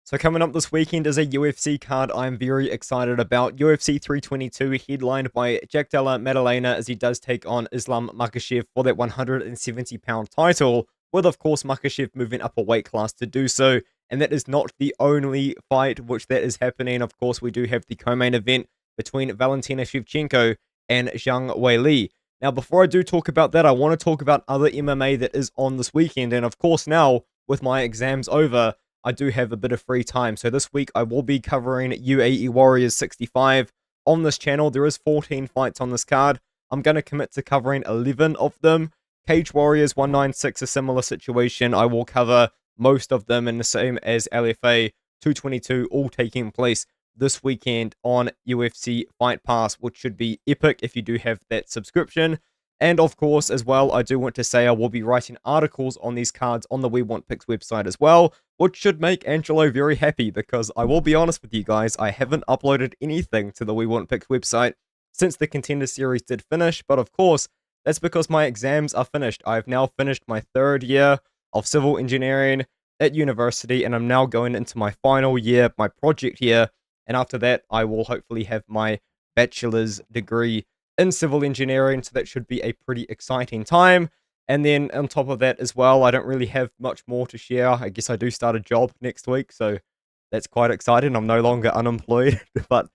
So coming up this weekend is a UFC card I'm very excited about. UFC 322 headlined by Della Maddalena as he does take on Islam Makhachev for that 170-pound title, with of course Makhachev moving up a weight class to do so. And that is not the only fight which that is happening. Of course, we do have the co-main event between Valentina Shevchenko and Zhang Weili. Now, before I do talk about that, I want to talk about other MMA that is on this weekend. And of course, now with my exams over, I do have a bit of free time. So this week I will be covering UAE Warriors 65 on this channel. There is 14 fights on this card. I'm going to commit to covering 11 of them. Cage Warriors 196, a similar situation. I will cover most of them, in the same as LFA 222, all taking place this weekend on UFC Fight Pass, which should be epic if you do have that subscription. And of course, as well, I do want to say I will be writing articles on these cards on the We Want Picks website as well, which should make Angelo very happy, because I will be honest with you guys, I haven't uploaded anything to the We Want Picks website since the Contender series did finish. But of course, that's because my exams are finished. I've now finished my third year of civil engineering at university, and I'm now going into my final year, my project year. And after that, I will hopefully have my bachelor's degree in civil engineering, so that should be a pretty exciting time. And then on top of that as well, I don't really have much more to share. I guess I do start a job next week, so that's quite exciting. I'm no longer unemployed, but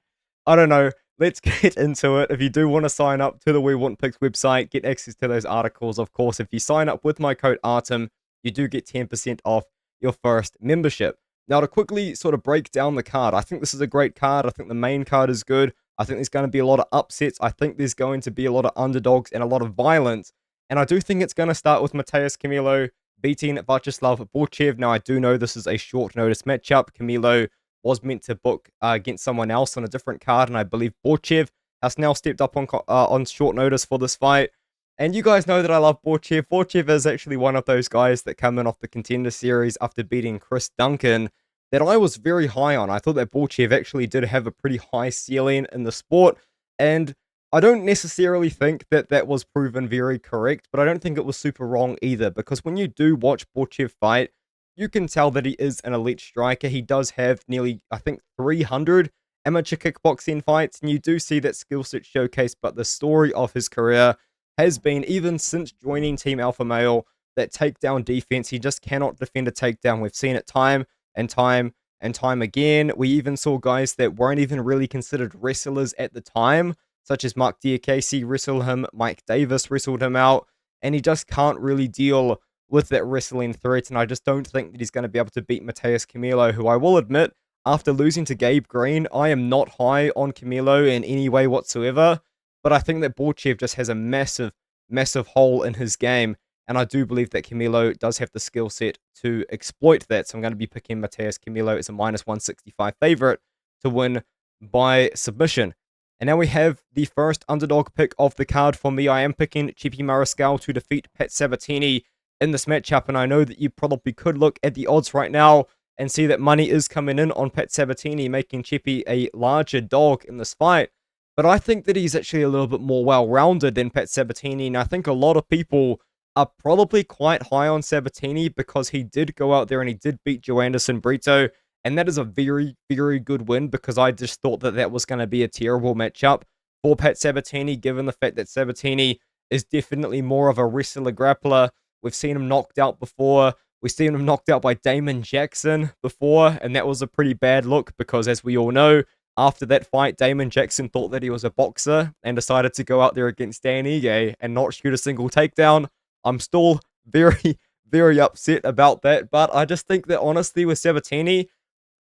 I don't know. Let's get into it. If you do want to sign up to the We Want Picks website, get access to those articles. Of course, if you sign up with my code ARTEM, you do get 10% off your first membership. Now, to quickly sort of break down the card, I think this is a great card. I think the main card is good. I think there's going to be a lot of upsets. I think there's going to be a lot of underdogs and a lot of violence. And I do think it's going to start with Matheus Camilo beating Viacheslav Borshchev. Now, I do know this is a short notice matchup. Camilo was meant to book against someone else on a different card, and I believe Borshchev has now stepped up on short notice for this fight. And you guys know that I love Borshchev. Borshchev is actually one of those guys that come in off the Contender series after beating Chris Duncan that I was very high on. I thought that Borshchev actually did have a pretty high ceiling in the sport, and I don't necessarily think that that was proven very correct, but I don't think it was super wrong either, because when you do watch Borshchev fight, you can tell that he is an elite striker. He does have nearly, I think, 300 amateur kickboxing fights, and you do see that skill set showcased, but the story of his career has been, even since joining Team Alpha Male, that takedown defense. He just cannot defend a takedown. We've seen it time and time again. We even saw guys that weren't even really considered wrestlers at the time, such as Mark Diakese wrestled him, Mike Davis wrestled him out, and he just can't really deal with that wrestling threat. And I just don't think that he's going to be able to beat Matheus Camilo, who I will admit, after losing to Gabe Green, I am not high on Camilo in any way whatsoever, but I think that Borshchev just has a massive hole in his game. And I do believe that Camilo does have the skill set to exploit that. So I'm going to be picking Matheus Camilo as a -165 favorite to win by submission. And now we have the first underdog pick of the card for me. I am picking Chepe Mariscal to defeat Pat Sabatini in this matchup. And I know that you probably could look at the odds right now and see that money is coming in on Pat Sabatini, making Chepe a larger dog in this fight. But I think that he's actually a little bit more well-rounded than Pat Sabatini. And I think a lot of people are probably quite high on Sabatini because he did go out there and he did beat Joanderson Brito, and that is a very, very good win, because I just thought that that was going to be a terrible matchup for Pat Sabatini, given the fact that Sabatini is definitely more of a wrestler grappler. We've seen him knocked out before. We've seen him knocked out by Damon Jackson before, and that was a pretty bad look, because as we all know, after that fight, Damon Jackson thought that he was a boxer and decided to go out there against Dan Ige and not shoot a single takedown. I'm still very, very upset about that, but I just think that honestly with Sabatini,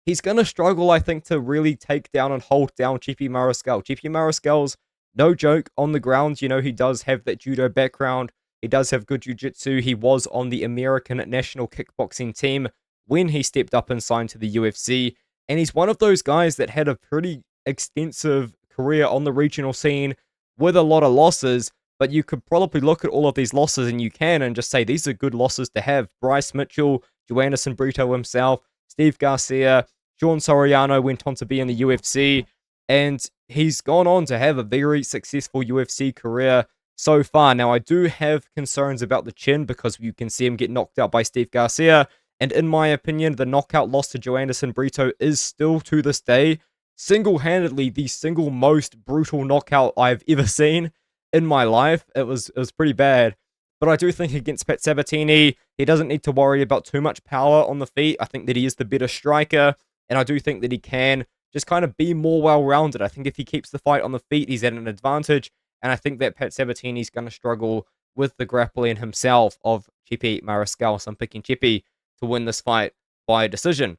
he's going to struggle, I think, to really take down and hold down Chepe Mariscal. Chepe Mariscal's no joke on the ground. You know, he does have that judo background. He does have good jiu-jitsu. He was on the American national kickboxing team when he stepped up and signed to the UFC, and he's one of those guys that had a pretty extensive career on the regional scene with a lot of losses. But you could probably look at all of these losses and just say these are good losses to have. Bryce Mitchell, Joanderson Brito himself, Steve Garcia, Sean Soriano went on to be in the UFC, and he's gone on to have a very successful UFC career so far. Now, I do have concerns about the chin, because you can see him get knocked out by Steve Garcia, And in my opinion, the knockout loss to Joanderson Brito is still, to this day, single-handedly the single most brutal knockout I've ever seen in my life. It was pretty bad. But I do think against Pat Sabatini, he doesn't need to worry about too much power on the feet. I think that he is the better striker, and I do think that he can just kind of be more well-rounded. I think if he keeps the fight on the feet, he's at an advantage, and I think that Pat Sabatini's going to struggle with the grappling himself of Chepe Mariscal. So I'm picking Chepe to win this fight by decision.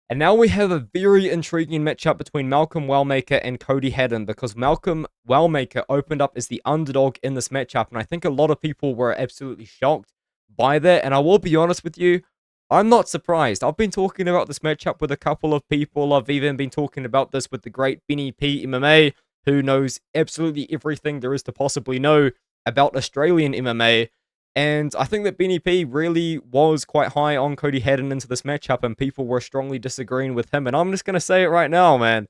And now we have a very intriguing matchup between Malcolm Wellamker and Cody Haddon, because Malcolm Wellamker opened up as the underdog in this matchup, and I think a lot of people were absolutely shocked by that, and I will be honest with you, I'm not surprised. I've been talking about this matchup with a couple of people. I've even been talking about this with the great Benny P MMA, who knows absolutely everything there is to possibly know about Australian MMA. And I think that Benny P really was quite high on Cody Haddon into this matchup, and people were strongly disagreeing with him. And I'm just going to say it right now, man.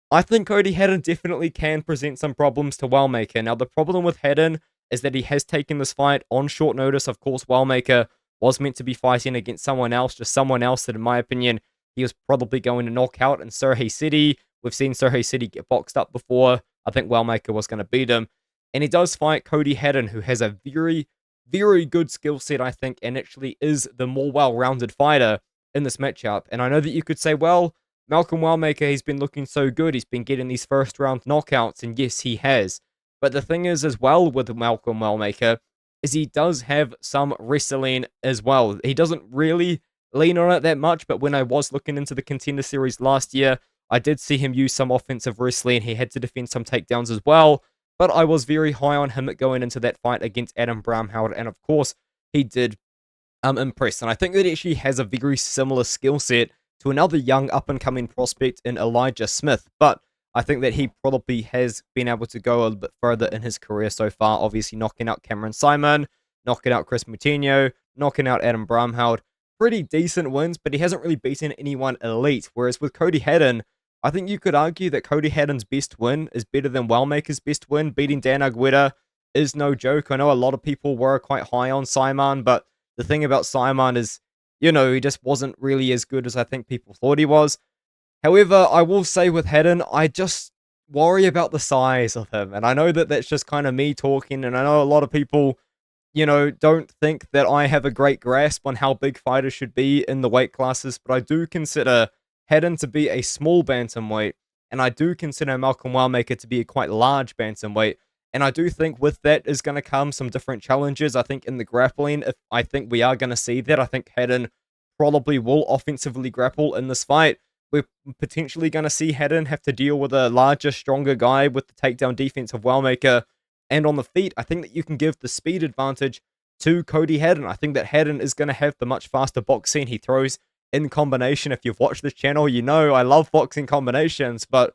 I think Cody Haddon definitely can present some problems to Wellamker. Now, the problem with Haddon is that he has taken this fight on short notice. Of course, Wellamker was meant to be fighting against someone else, just someone else that, in my opinion, he was probably going to knock out in Sergey City. We've seen Sergey City get boxed up before. I think Wellamker was going to beat him. And he does fight Cody Haddon, who has a very good skill set, I think, and actually is the more well-rounded fighter in this matchup. And I know that you could say, well, Malcolm Wellamker, he's been looking so good, he's been getting these first-round knockouts, and yes, he has. But the thing is, as well, with Malcolm Wellamker, is he does have some wrestling as well. He doesn't really lean on it that much, but when I was looking into the Contender Series last year, I did see him use some offensive wrestling. He had to defend some takedowns as well. But I was very high on him going into that fight against Adam Bramheld, and of course, he did impress. And I think that he actually has a very similar skill set to another young up-and-coming prospect in Elijah Smith, but I think that he probably has been able to go a little bit further in his career so far, obviously knocking out Cameron Simon, knocking out Chris Moutinho, knocking out Adam Bramheld. Pretty decent wins, but he hasn't really beaten anyone elite, whereas with Cody Haddon, I think you could argue that Cody Haddon's best win is better than Wellamker's best win. Beating Dan Aguirre is no joke. I know a lot of people were quite high on Simon, but the thing about Simon is, you know, he just wasn't really as good as I think people thought he was. However, I will say with Haddon, I just worry about the size of him. And I know that that's just kind of me talking, and I know a lot of people, you know, don't think that I have a great grasp on how big fighters should be in the weight classes, but I do consider Haddon to be a small bantamweight, and I do consider Malcolm Wellamker to be a quite large bantamweight, and I do think with that is going to come some different challenges. I think in the grappling, if I think we are going to see that, I think Haddon probably will offensively grapple in this fight. We're potentially going to see Haddon have to deal with a larger, stronger guy with the takedown defense of Wellamker, and on the feet, I think that you can give the speed advantage to Cody Haddon. I think that Haddon is going to have the much faster boxing. He throws in combination. If you've watched this channel, you know I love boxing combinations, but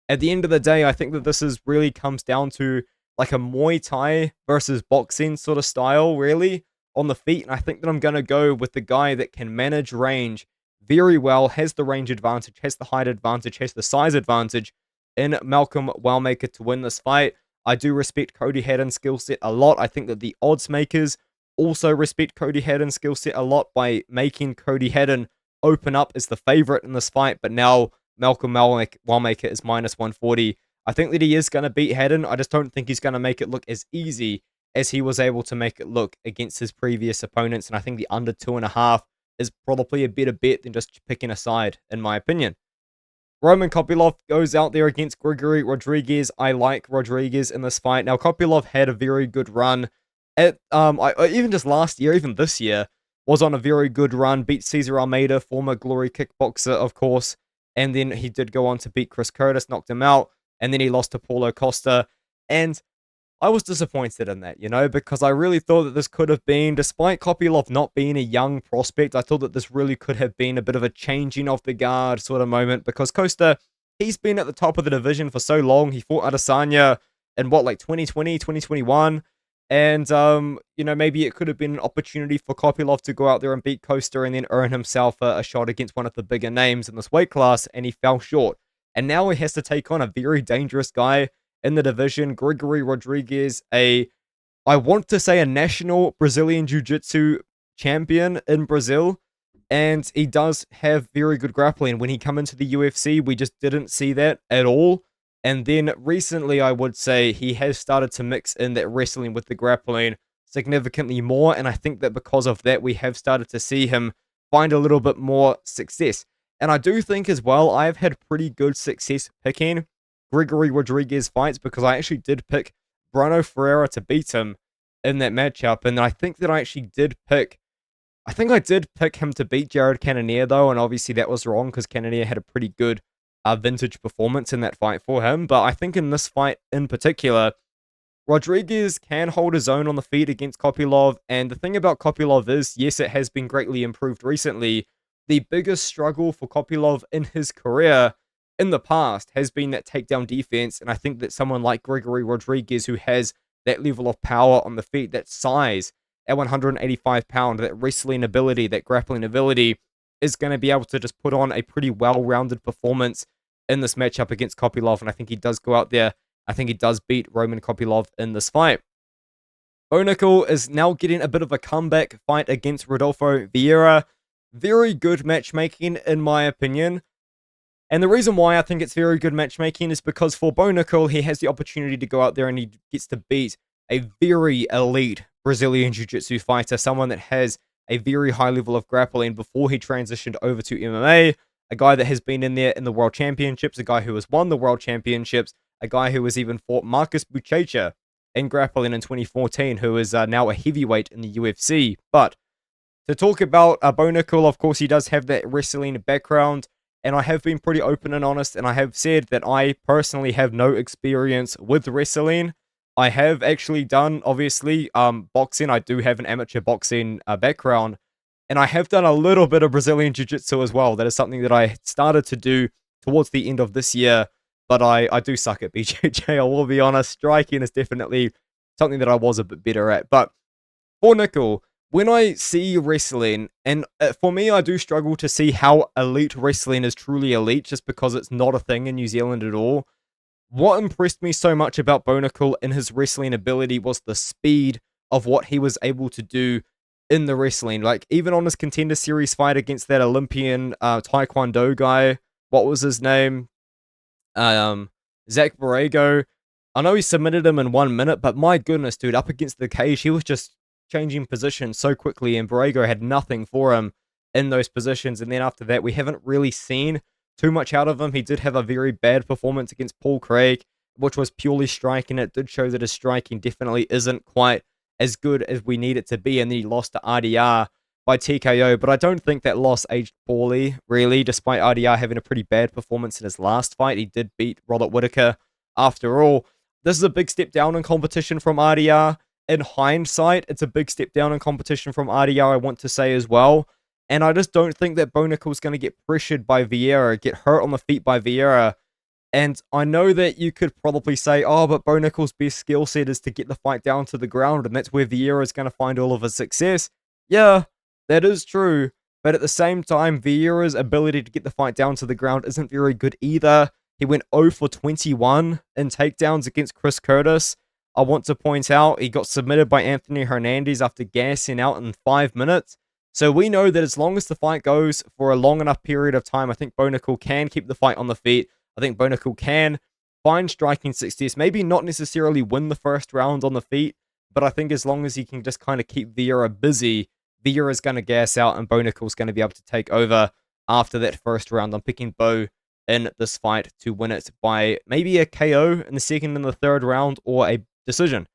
at the end of the day, I think that this is really comes down to like a Muay Thai versus boxing sort of style, really, on the feet, and I think that I'm going to go with the guy that can manage range very well, has the range advantage, has the height advantage, has the size advantage in Malcolm Wellamker to win this fight. I do respect Cody Haddon's skill set a lot. I think that the odds makers also respect Cody Haddon's skill set a lot by making Cody Haddon open up as the favorite in this fight, but now Malcolm Wellamker is minus 140. I think that he is going to beat Haddon. I just don't think he's going to make it look as easy as he was able to make it look against his previous opponents, and I think the under 2.5 is probably a better bet than just picking a side, in my opinion. Roman Kopylov goes out there against Gregory Rodrigues. I like Rodrigues in this fight. Now, Kopylov had a very good run at even just last year, even this year, was on a very good run. Beat Cesar Almeida, former Glory kickboxer, of course. And then he did go on to beat Chris Curtis, knocked him out. And then he lost to Paulo Costa. And I was disappointed in that, you know, because I really thought that this could have been, despite Kopylov not being a young prospect, I thought that this really could have been a bit of a changing of the guard sort of moment, because Costa, he's been at the top of the division for so long. He fought Adesanya in what, like 2020, 2021? And, you know, maybe it could have been an opportunity for Kopylov to go out there and beat Costa and then earn himself a shot against one of the bigger names in this weight class, and he fell short. And now he has to take on a very dangerous guy in the division, Gregory Rodrigues, I want to say a national Brazilian Jiu-Jitsu champion in Brazil, and he does have very good grappling. When he come into the UFC, we just didn't see that at all. And then recently, I would say he has started to mix in that wrestling with the grappling significantly more. And I think that because of that, we have started to see him find a little bit more success. And I do think as well, I've had pretty good success picking Gregory Rodrigues fights because I actually did pick Bruno Ferreira to beat him in that matchup. And I think that I actually did pick him to beat Jared Cannonier, though, and obviously that was wrong because Cannonier had a pretty good vintage performance in that fight for him. But I think in this fight in particular, Rodrigues can hold his own on the feet against Kopylov, and the thing about Kopylov is, yes, it has been greatly improved recently. The biggest struggle for Kopylov in his career in the past has been that takedown defense, and I think that someone like Gregory Rodrigues, who has that level of power on the feet, that size, at 185 pound, that wrestling ability, that grappling ability, is going to be able to just put on a pretty well-rounded performance in this matchup against Kopylov, and I think he does go out there. I think he does beat Roman Kopylov in this fight. Nickal is now getting a bit of a comeback fight against Rodolfo Vieira. Very good matchmaking, in my opinion. And the reason why I think it's very good matchmaking is because for Nickal, he has the opportunity to go out there and he gets to beat a very elite Brazilian Jiu-Jitsu fighter, someone that has a very high level of grappling before he transitioned over to MMA, a guy that has been in there in the World Championships, a guy who has won the World Championships, a guy who has even fought Marcus Buchecha in grappling in 2014, who is now a heavyweight in the UFC. But to talk about Nickal, of course, he does have that wrestling background, and I have been pretty open and honest, and I have said that I personally have no experience with wrestling. I have actually done, obviously, boxing. I do have an amateur boxing background, and I have done a little bit of Brazilian Jiu-Jitsu as well. That is something that I started to do towards the end of this year, but I do suck at BJJ, I will be honest. Striking is definitely something that I was a bit better at. But for Nickal, when I see wrestling, and for me, I do struggle to see how elite wrestling is truly elite just because it's not a thing in New Zealand at all. What impressed me so much about Nickal in his wrestling ability was the speed of what he was able to do in the wrestling. Like, even on his Contender Series fight against that Olympian Taekwondo guy, what was his name? Zach Borrego. I know he submitted him in 1 minute, but my goodness, dude, up against the cage, he was just changing positions so quickly, and Borrego had nothing for him in those positions. And then after that, we haven't really seen too much out of him. He did have a very bad performance against Paul Craig, which was purely striking. It did show that his striking definitely isn't quite as good as we need it to be, and then he lost to RDR by TKO, but I don't think that loss aged poorly, really, despite RDR having a pretty bad performance in his last fight. He did beat Robert Whittaker after all. This is a big step down in competition from RDR. In hindsight, it's a big step down in competition from RDR, I want to say as well. And I just don't think that Nickal is going to get pressured by Vieira, get hurt on the feet by Vieira. And I know that you could probably say, oh, but Nickal's best skill set is to get the fight down to the ground, and that's where Vieira is going to find all of his success. Yeah, that is true. But at the same time, Vieira's ability to get the fight down to the ground isn't very good either. He went 0 for 21 in takedowns against Chris Curtis. I want to point out, he got submitted by Anthony Hernandez after gassing out in 5 minutes. So we know that as long as the fight goes for a long enough period of time, I think Nickal can keep the fight on the feet. I think Nickal can find striking success. Maybe not necessarily win the first round on the feet, but I think as long as he can just kind of keep Vieira busy, Vieira is going to gas out and Nickal's going to be able to take over after that first round. I'm picking Bo in this fight to win it by maybe a KO in the second and the third round or a decision.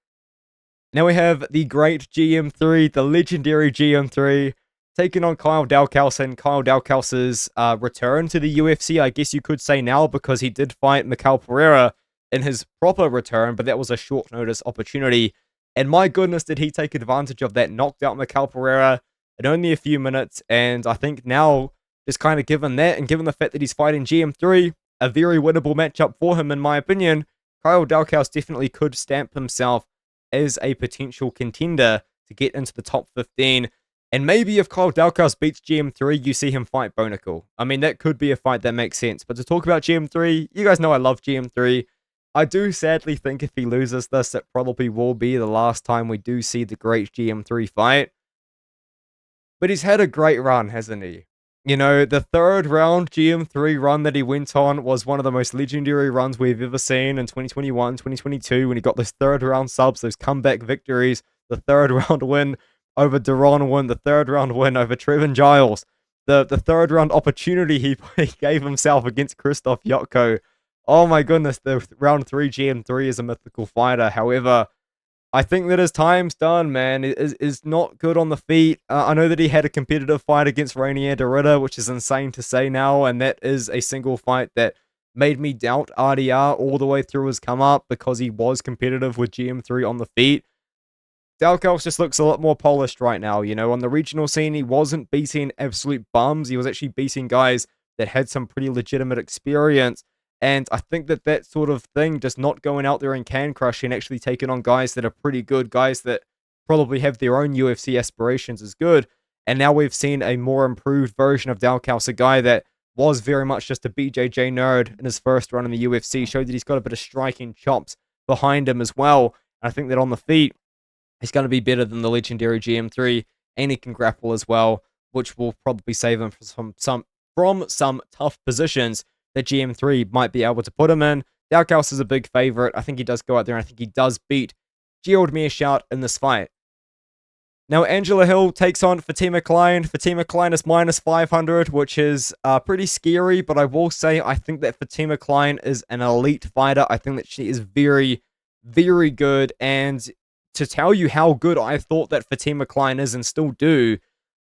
Now we have the great GM3, the legendary GM3, taking on Kyle Dalkaus, and Kyle Dalkaus's return to the UFC, I guess you could say now, because he did fight Mikhail Pereira in his proper return, but that was a short notice opportunity. And my goodness, did he take advantage of that, knocked out Mikhail Pereira in only a few minutes. And I think now, just kind of given that, and given the fact that he's fighting GM3, a very winnable matchup for him, in my opinion, Kyle Dalkaus definitely could stamp himself as a potential contender to get into the top 15. And maybe if Kyle Dalkaus beats GM3, you see him fight Nickal. I mean, that could be a fight that makes sense. But to talk about GM3, you guys know I love GM3. I do sadly think if he loses this, it probably will be the last time we do see the great GM3 fight. But he's had a great run, hasn't he? You know, the third round GM3 run that he went on was one of the most legendary runs we've ever seen in 2021, 2022, when he got those third round subs, those comeback victories, the third round win over Duran win, the third round win over Trevin Giles, the third round opportunity he gave himself against Krzysztof Jotko. Oh my goodness, the round 3 GM3 is a mythical fighter. However, I think that his time's done, man. Is not good on the feet. I know that he had a competitive fight against Rainier Derrida, which is insane to say now, and that is a single fight that made me doubt RDR all the way through his come up because he was competitive with GM3 on the feet. Dalkaus just looks a lot more polished right now. You know, on the regional scene, he wasn't beating absolute bums. He was actually beating guys that had some pretty legitimate experience. And I think that that sort of thing, just not going out there and can crush and actually taking on guys that are pretty good, guys that probably have their own UFC aspirations is good. And now we've seen a more improved version of Dalkaus, a guy that was very much just a BJJ nerd in his first run in the UFC, showed that he's got a bit of striking chops behind him as well. And I think that on the feet, he's going to be better than the legendary GM3, and he can grapple as well, which will probably save him from some tough positions that GM3 might be able to put him in. Dalkaus is a big favorite. I think he does go out there, and I think he does beat Gerald Meerschaert in this fight. Now, Angela Hill takes on Fatima Klein. Fatima Klein is minus 500, which is pretty scary, but I will say I think that Fatima Klein is an elite fighter. I think that she is very, very good, and to tell you how good I thought that Fatima Klein is and still do,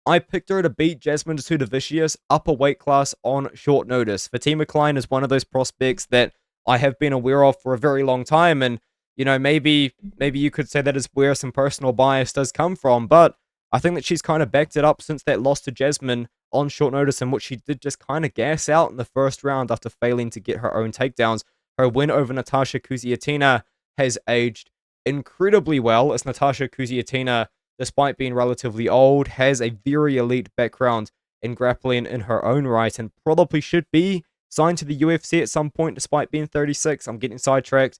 I picked her to beat Jasmine Tudavicius up a weight class on short notice. Fatima Klein is one of those prospects that I have been aware of for a very long time, and you know, maybe you could say that is where some personal bias does come from, but I think that she's kind of backed it up since that loss to Jasmine on short notice, in which she did just kind of gas out in the first round after failing to get her own takedowns. Her win over Natasha Kuziatina has aged incredibly well, as Natasha Kuziatina, despite being relatively old, has a very elite background in grappling in her own right and probably should be signed to the UFC at some point despite being 36. I'm getting sidetracked.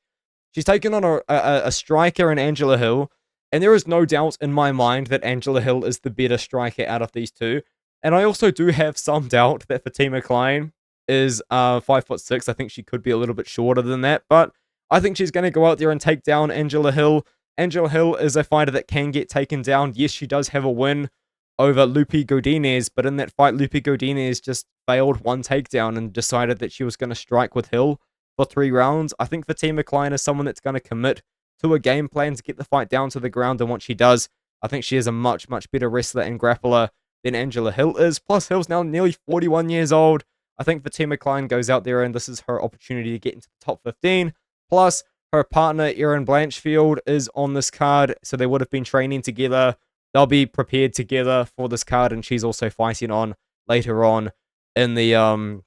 She's taken on a striker in Angela Hill, and there is no doubt in my mind that Angela Hill is the better striker out of these two. And I also do have some doubt that Fatima Klein is 5'6". I think she could be a little bit shorter than that, but I think she's going to go out there and take down Angela Hill. Angela Hill is a fighter that can get taken down. Yes, she does have a win over Lupi Godinez, but in that fight, Lupi Godinez just failed one takedown and decided that she was going to strike with Hill for 3 rounds. I think Fatima Klein is someone that's going to commit to a game plan to get the fight down to the ground, and once she does, I think she is a much, much better wrestler and grappler than Angela Hill is. Plus, Hill's now nearly 41 years old. I think Fatima Klein goes out there and this is her opportunity to get into the top 15. Plus, her partner, Erin Blanchfield, is on this card, so they would have been training together. They'll be prepared together for this card, and she's also fighting on later on in the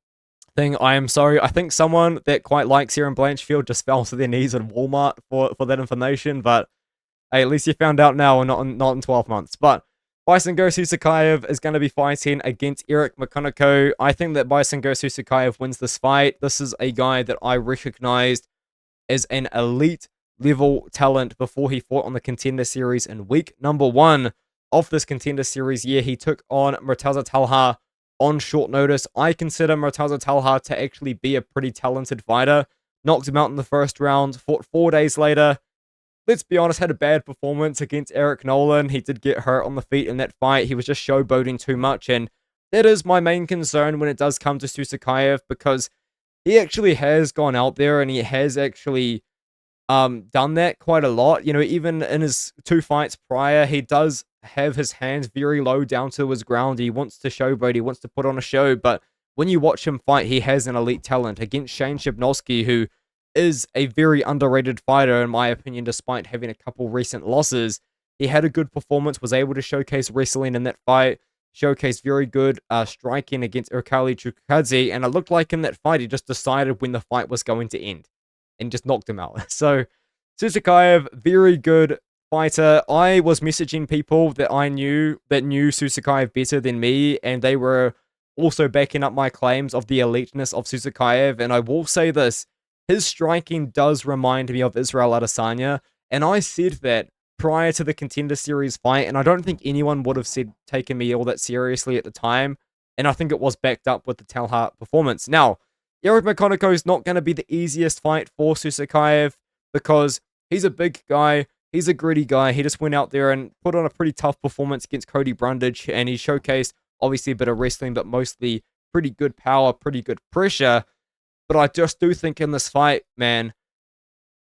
thing. I am sorry. I think someone that quite likes Erin Blanchfield just fell to their knees at Walmart for that information, but hey, at least you found out now and not in 12 months. But Baisangur Susurkaev is going to be fighting against Eric McConaughey. I think that Baisangur Susurkaev wins this fight. This is a guy that I recognized as an elite level talent before he fought on the Contender Series in week number 1 of this Contender Series year. He took on Murtaza Talha on short notice. I consider Murtaza Talha to actually be a pretty talented fighter. Knocked him out in the first round, fought 4 days later. Let's be honest, had a bad performance against Eric Nolan. He did get hurt on the feet in that fight. He was just showboating too much, and that is my main concern when it does come to Susurkaev, because he actually has gone out there and he has actually done that quite a lot. You know, even in his 2 fights prior, he does have his hands very low down to his ground. He wants to showboat, he wants to put on a show, but when you watch him fight, he has an elite talent against Shane Shibnowski, who is a very underrated fighter, in my opinion, despite having a couple recent losses. He had a good performance, was able to showcase wrestling in that fight, showcased very good striking against Erkali Chukadze, and it looked like in that fight, he just decided when the fight was going to end and just knocked him out. So, Susurkaev, very good fighter. I was messaging people that I knew that knew Susurkaev better than me, and they were also backing up my claims of the eliteness of Susurkaev, and I will say this, his striking does remind me of Israel Adesanya, and I said that prior to the Contender Series fight, and I don't think anyone would have taken me all that seriously at the time, and I think it was backed up with the Talhart performance. Now, Eric McConaughey is not going to be the easiest fight for Susurkaev because he's a big guy, he's a gritty guy, he just went out there and put on a pretty tough performance against Cody Brundage, and he showcased, obviously, a bit of wrestling, but mostly pretty good power, pretty good pressure. But I just do think in this fight, man,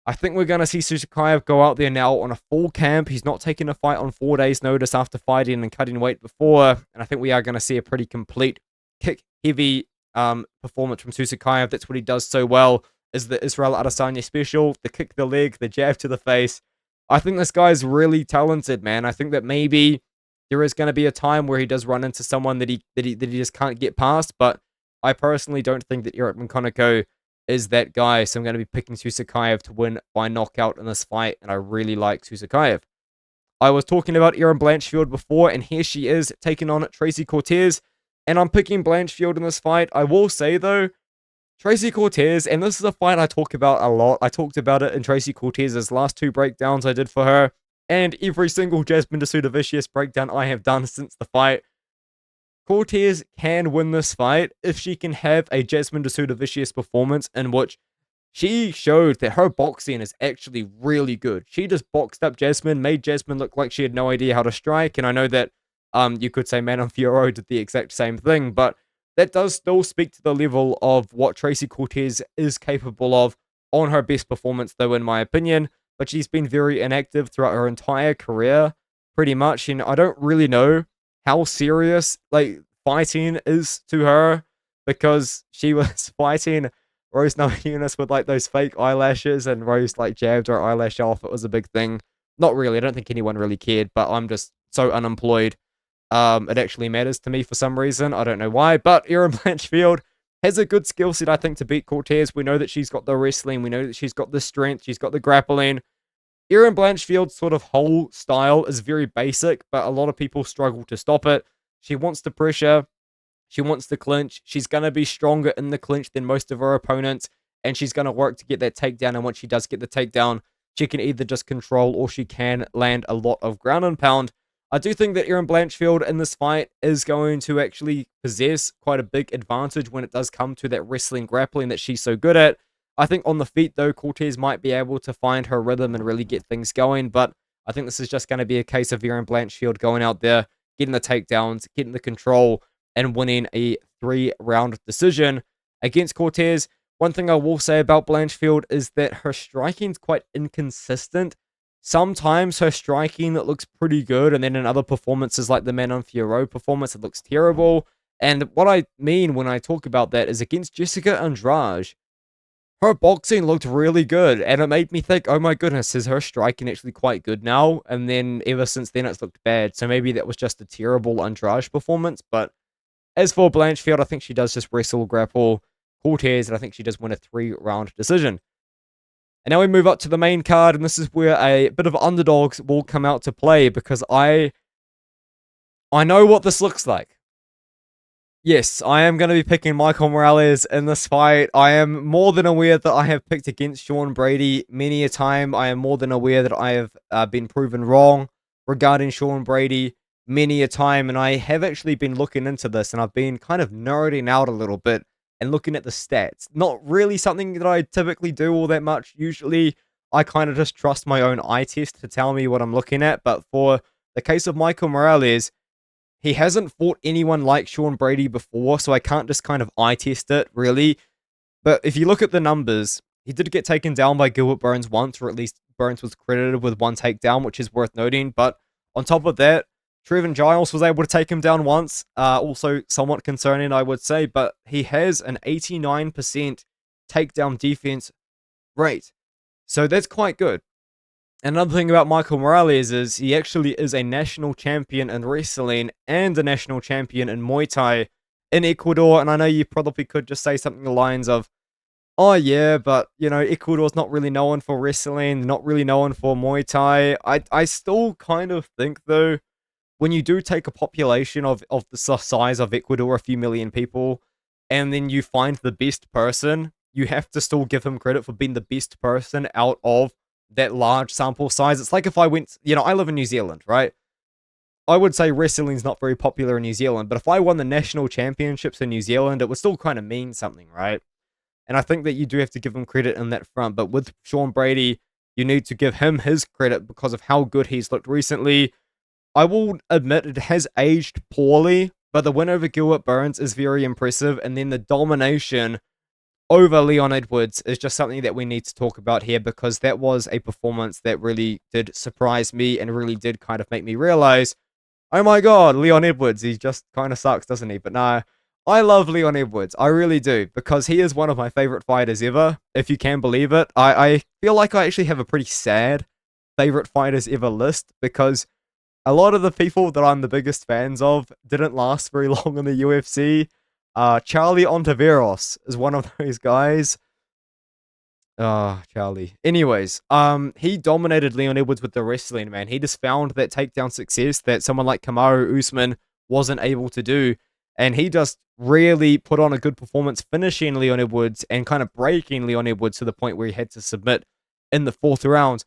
I think we're going to see Susurkaev go out there now on a full camp. He's not taking a fight on 4 days' notice after fighting and cutting weight before. And I think we are going to see a pretty complete kick-heavy performance from Susurkaev. That's what he does so well, is the Israel Adesanya special, the kick to the leg, the jab to the face. I think this guy's really talented, man. I think that maybe there is going to be a time where he does run into someone that he just can't get past, but I personally don't think that Eric McConaughey is that guy, so I'm going to be picking Susurkaev to win by knockout in this fight, and I really like Susurkaev. I was talking about Erin Blanchfield before, and here she is taking on Tracy Cortez, and I'm picking Blanchfield in this fight. I will say, though, Tracy Cortez, and this is a fight I talk about a lot. I talked about it in Tracy Cortez's last 2 breakdowns I did for her, and every single Jasmine Desudavicius breakdown I have done since the fight. Cortez can win this fight if she can have a Jasmine Desudavicius performance in which she showed that her boxing is actually really good. She just boxed up Jasmine, made Jasmine look like she had no idea how to strike, and I know that you could say Manon Fiorot did the exact same thing, but that does still speak to the level of what Tracy Cortez is capable of on her best performance, though, in my opinion. But she's been very inactive throughout her entire career, pretty much, and I don't really know how serious fighting is to her, because she was fighting Rose Namajunas with those fake eyelashes, and Rose jabbed her eyelash off. It was a big thing. Not really. I don't think anyone really cared, but I'm just so unemployed. It actually matters to me for some reason. I don't know why, but Erin Blanchfield has a good skill set, I think, to beat Cortez. We know that she's got the wrestling. We know that she's got the strength. She's got the grappling. Erin Blanchfield's sort of whole style is very basic, but a lot of people struggle to stop it. She wants to pressure. She wants to clinch. She's going to be stronger in the clinch than most of her opponents, and she's going to work to get that takedown, and once she does get the takedown, she can either just control or she can land a lot of ground and pound. I do think that Erin Blanchfield in this fight is going to actually possess quite a big advantage when it does come to that wrestling grappling that she's so good at. I think on the feet, though, Cortez might be able to find her rhythm and really get things going, but I think this is just going to be a case of Erin Blanchfield going out there, getting the takedowns, getting the control, and winning a 3-round decision against Cortez. One thing I will say about Blanchfield is that her striking is quite inconsistent. Sometimes her striking looks pretty good, and then in other performances like the Manon Fiorot performance, it looks terrible. And what I mean when I talk about that is against Jessica Andrade, her boxing looked really good, and it made me think, oh my goodness, is her striking actually quite good now? And then ever since then, it's looked bad. So maybe that was just a terrible Andrade performance. But as for Blanchfield, I think she does just wrestle, grapple Cortez, and I think she does win a 3-round decision. And now we move up to the main card, and this is where a bit of underdogs will come out to play, because I know what this looks like. Yes, I am going to be picking Michael Morales in this fight. I am more than aware that I have picked against Sean Brady many a time. I am more than aware that I have been proven wrong regarding Sean Brady many a time, and I have actually been looking into this, and I've been kind of nerding out a little bit and looking at the stats. Not really something that I typically do all that much. Usually, I kind of just trust my own eye test to tell me what I'm looking at, but for the case of Michael Morales, he hasn't fought anyone like Sean Brady before, so I can't just kind of eye test it, really. But if you look at the numbers, he did get taken down by Gilbert Burns once, or at least Burns was credited with 1 takedown, which is worth noting. But on top of that, Trevin Giles was able to take him down once. Also somewhat concerning, I would say, but he has an 89% takedown defense rate. So that's quite good. Another thing about Michael Morales is he actually is a national champion in wrestling and a national champion in Muay Thai in Ecuador. And I know you probably could just say something along the lines of, oh yeah, but you know, Ecuador's not really known for wrestling, not really known for Muay Thai. I still kind of think, though, when you do take a population of the size of Ecuador, a few million people, and then you find the best person, you have to still give him credit for being the best person out of that large sample size. It's like if I went, I live in New Zealand, right? I would say wrestling's not very popular in New Zealand, but if I won the national championships in New Zealand, it would still kind of mean something, right? And I think that you do have to give him credit in that front. But with Sean Brady, you need to give him his credit because of how good he's looked recently. I will admit it has aged poorly, but the win over Gilbert Burns is very impressive. And then the domination over Leon Edwards is just something that we need to talk about here, because that was a performance that really did surprise me and really did kind of make me realize, oh my god, Leon Edwards, he just kind of sucks, doesn't he? But nah, I love Leon Edwards. I really do, because he is one of my favorite fighters ever, if you can believe it. I feel like I actually have a pretty sad favorite fighters ever list, because a lot of the people that I'm the biggest fans of didn't last very long in the UFC. Charlie Ontiveros is one of those guys. Charlie. Anyways, he dominated Leon Edwards with the wrestling, man. He just found that takedown success that someone like Kamaru Usman wasn't able to do. And he just really put on a good performance, finishing Leon Edwards and kind of breaking Leon Edwards to the point where he had to submit in the 4th round.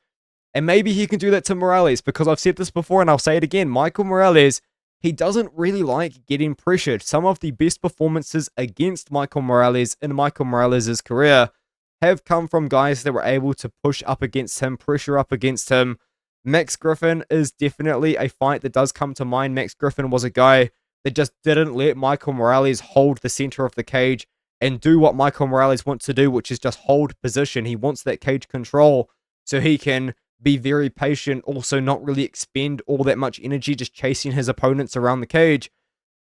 And maybe he can do that to Morales, because I've said this before and I'll say it again. Michael Morales, he doesn't really like getting pressured. Some of the best performances against Michael Morales in Michael Morales' career have come from guys that were able to push up against him, pressure up against him. Max Griffin is definitely a fight that does come to mind. Max Griffin was a guy that just didn't let Michael Morales hold the center of the cage and do what Michael Morales wants to do, which is just hold position. He wants that cage control so he can be very patient, also not really expend all that much energy just chasing his opponents around the cage.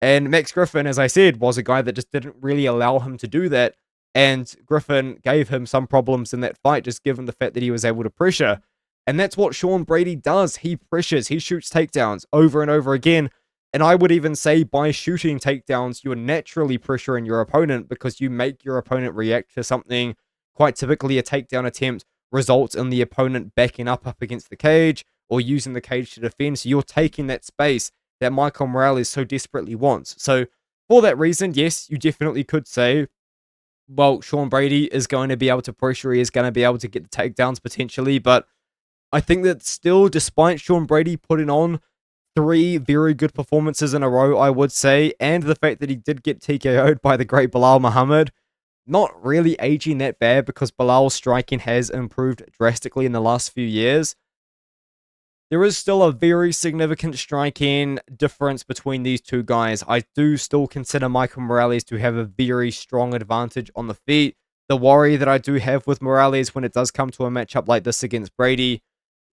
And Max Griffin, as I said, was a guy that just didn't really allow him to do that. And Griffin gave him some problems in that fight, just given the fact that he was able to pressure. And that's what Sean Brady does. He pressures, he shoots takedowns over and over again. And I would even say by shooting takedowns, you're naturally pressuring your opponent, because you make your opponent react to something. Quite typically, a takedown attempt results in the opponent backing up against the cage or using the cage to defend. So you're taking that space that Michael Morales so desperately wants. So for that reason, yes, you definitely could say, well, Sean Brady is going to be able to pressure. He is going to be able to get the takedowns potentially. But I think that still, despite Sean Brady putting on 3 very good performances in a row, I would say, and the fact that he did get TKO'd by the great Belal Muhammad, not really aging that bad, because Bilal's striking has improved drastically in the last few years. There is still a very significant striking difference between these two guys. I do still consider Michael Morales to have a very strong advantage on the feet. The worry that I do have with Morales when it does come to a matchup like this against Brady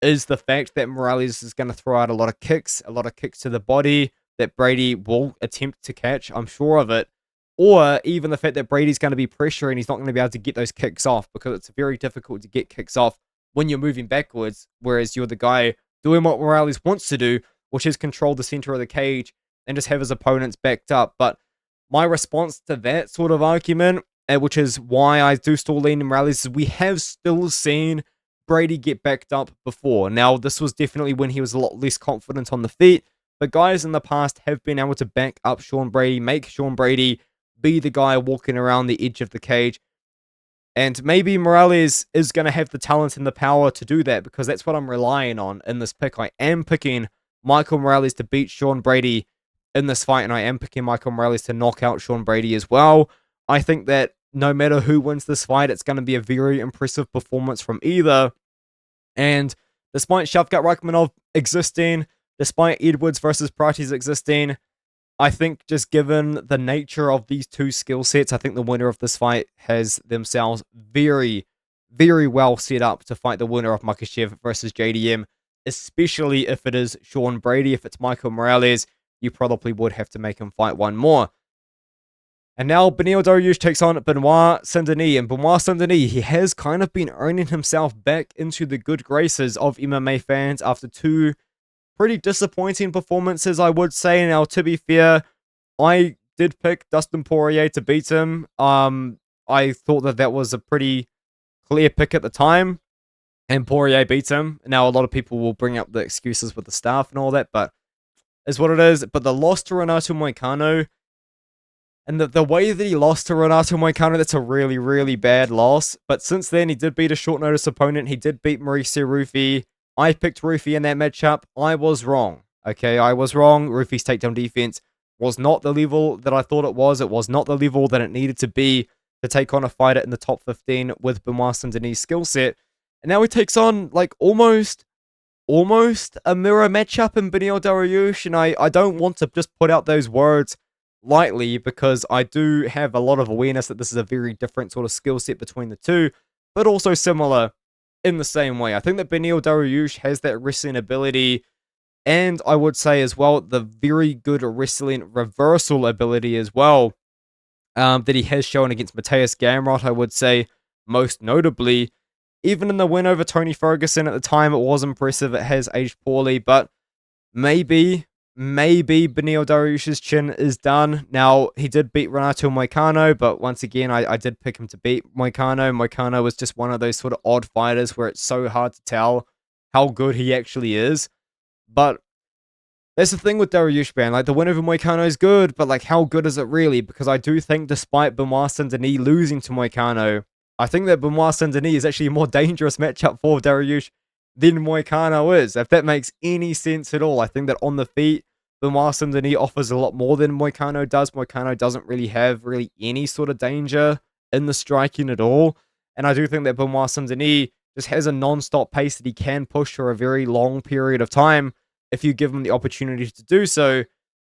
is the fact that Morales is going to throw out a lot of kicks to the body that Brady will attempt to catch. I'm sure of it. Or even the fact that Brady's going to be pressuring, he's not going to be able to get those kicks off, because it's very difficult to get kicks off when you're moving backwards, whereas you're the guy doing what Morales wants to do, which is control the center of the cage and just have his opponents backed up. But my response to that sort of argument, which is why I do still lean Morales, is we have still seen Brady get backed up before. Now, this was definitely when he was a lot less confident on the feet, but guys in the past have been able to back up Sean Brady, make Sean Brady be the guy walking around the edge of the cage. And maybe Morales is going to have the talent and the power to do that, because that's what I'm relying on in this pick. I am picking Michael Morales to beat Sean Brady in this fight, and I am picking Michael Morales to knock out Sean Brady as well. I think that no matter who wins this fight, it's going to be a very impressive performance from either. And despite Shavkat Rakhmonov existing, despite Edwards versus Prates existing, I think just given the nature of these two skill sets, I think the winner of this fight has themselves very, very well set up to fight the winner of Makhachev versus JDM, especially if it is Sean Brady. If it's Michael Morales, you probably would have to make him fight one more. And now Beneil Dariush takes on Benoit Saint-Denis. And Benoit Saint-Denis, he has kind of been earning himself back into the good graces of MMA fans after 2 pretty disappointing performances, I would say. Now, to be fair, I did pick Dustin Poirier to beat him. I thought that that was a pretty clear pick at the time, and Poirier beats him. Now, a lot of people will bring up the excuses with the staff and all that, but it's what it is. But the loss to Renato Moicano, And the way that he lost to Renato Moicano, that's a really, really bad loss. But since then, he did beat a short notice opponent. He did beat Mauricio Rufy. I picked Rufy in that matchup. I was wrong. Okay, I was wrong. Rufy's takedown defense was not the level that I thought it was. It was not the level that it needed to be to take on a fighter in the top 15 with Benoit Saint-Denis' skill set. And now he takes on, like, almost a mirror matchup in Beneil Dariush. And I don't want to just put out those words lightly, because I do have a lot of awareness that this is a very different sort of skill set between the two, but also similar in the same way. I think that Beneil Dariush has that wrestling ability, and I would say as well the very good wrestling reversal ability as well, that he has shown against Matheus Gamrot, I would say, most notably. Even in the win over Tony Ferguson at the time, it was impressive. It has aged poorly, but maybe Beneil Dariush's chin is done. Now, he did beat Renato Moicano, but once again, I did pick him to beat Moicano. Moicano was just one of those sort of odd fighters where it's so hard to tell how good he actually is. But that's the thing with Dariush, man. Like, the win over Moicano is good, but, like, how good is it really? Because I do think, despite Benoit Saint-Denis losing to Moicano, I think that Benoit Saint-Denis is actually a more dangerous matchup for Dariush than Moicano is. If that makes any sense at all. I think that on the feet, Benoit Saint-Denis offers a lot more than Moicano does. Moicano doesn't really have any sort of danger in the striking at all. And I do think that Benoit Saint-Denis just has a non-stop pace that he can push for a very long period of time if you give him the opportunity to do so.